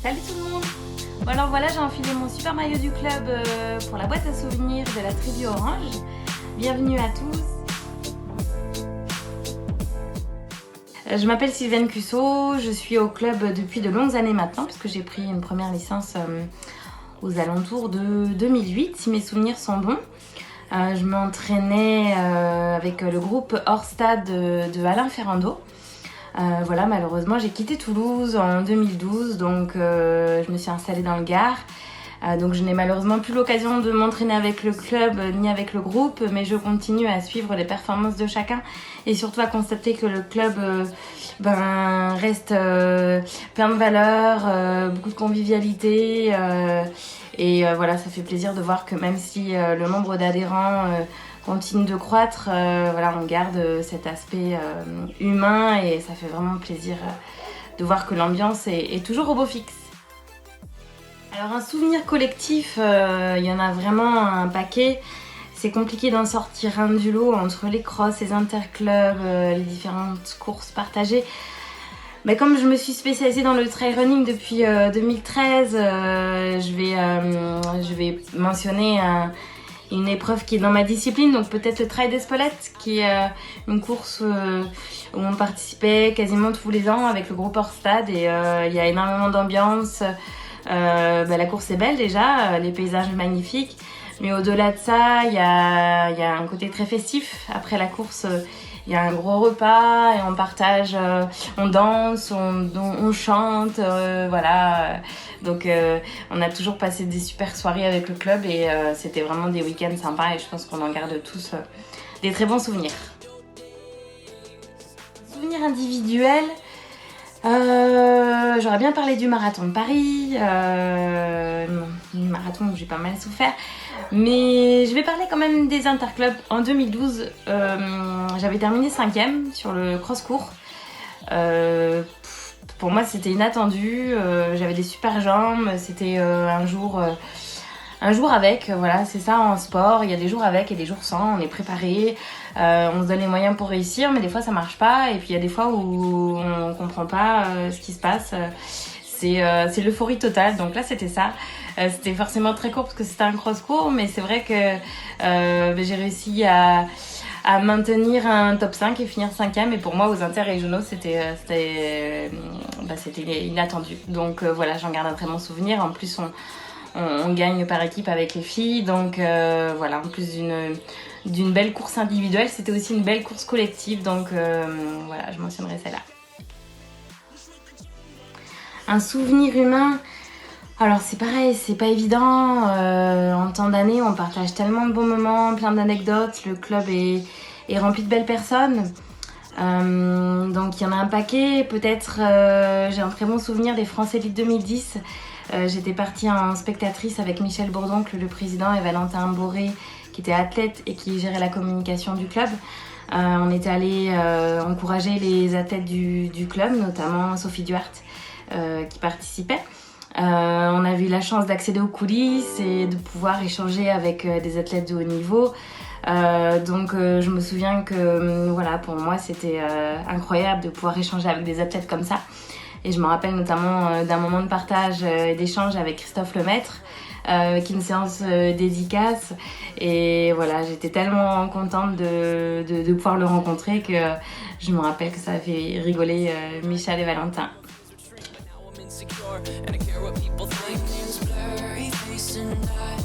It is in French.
Salut tout le monde. Bon alors voilà, j'ai enfilé mon super maillot du club pour la boîte à souvenirs de la tribu Orange. Bienvenue à tous. Je m'appelle Sylvaine Cussot, je suis au club depuis de longues années maintenant puisque j'ai pris une première licence aux alentours de 2008 si mes souvenirs sont bons. Je m'entraînais avec le groupe hors stade de Alain Ferrando. Voilà, malheureusement j'ai quitté Toulouse en 2012, donc je me suis installée dans le Gard. Donc je n'ai malheureusement plus l'occasion de m'entraîner avec le club ni avec le groupe, mais je continue à suivre les performances de chacun et surtout à constater que le club reste plein de valeurs, beaucoup de convivialité et voilà, ça fait plaisir de voir que même si le nombre d'adhérents continue de croître, voilà, on garde cet aspect humain et ça fait vraiment plaisir de voir que l'ambiance est toujours au beau fixe. Alors un souvenir collectif, il y en a vraiment un paquet. C'est compliqué d'en sortir un du lot entre les crosses, les interclubs, les différentes courses partagées. Mais comme je me suis spécialisée dans le trail running depuis 2013, je vais mentionner une épreuve qui est dans ma discipline, donc peut-être le Trail d'Espelette, qui est une course où on participait quasiment tous les ans avec le groupe hors stade et il y a énormément d'ambiance. La course est belle déjà, les paysages magnifiques, mais au-delà de ça, il y a un côté très festif. Après la course, il y a un gros repas et on partage, on danse, on chante, voilà. Donc on a toujours passé des super soirées avec le club et c'était vraiment des week-ends sympas et je pense qu'on en garde tous des très bons souvenirs. Souvenirs individuels, j'aurais bien parlé du marathon de Paris, un marathon où j'ai pas mal souffert, mais je vais parler quand même des interclubs. En 2012, j'avais terminé 5e sur le cross-court. Pour moi c'était inattendu, j'avais des super jambes, c'était un jour avec, voilà, c'est ça en sport, il y a des jours avec et des jours sans, on est préparé, on se donne les moyens pour réussir, mais des fois ça marche pas, et puis il y a des fois où on comprend pas ce qui se passe, c'est l'euphorie totale, donc là c'était ça. C'était forcément très court parce que c'était un cross-court, mais c'est vrai que j'ai réussi à maintenir un top 5 et finir 5e, et pour moi aux interrégionaux c'était inattendu, donc voilà, j'en garde un très bon souvenir. En plus on gagne par équipe avec les filles, donc voilà, en plus d'une belle course individuelle, c'était aussi une belle course collective, donc voilà, je mentionnerai celle-là. Un souvenir humain, alors c'est pareil, c'est pas évident, en temps d'année on partage tellement de bons moments, plein d'anecdotes, le club est rempli de belles personnes, donc il y en a un paquet. Peut-être j'ai un très bon souvenir des France Elite 2010. J'étais partie en spectatrice avec Michel Bourdoncle, le président, et Valentin Boré, qui était athlète et qui gérait la communication du club. On était allé encourager les athlètes du club, notamment Sophie Duarte, qui participait. On a eu la chance d'accéder aux coulisses et de pouvoir échanger avec des athlètes de haut niveau. Donc je me souviens que voilà, pour moi c'était incroyable de pouvoir échanger avec des athlètes comme ça. Et je me rappelle notamment d'un moment de partage et d'échange avec Christophe Lemaître, avec une séance dédicace. Et voilà, j'étais tellement contente de pouvoir le rencontrer que je me rappelle que ça a fait rigoler Michel et Valentin. And I care what people think. Name's blurry face and I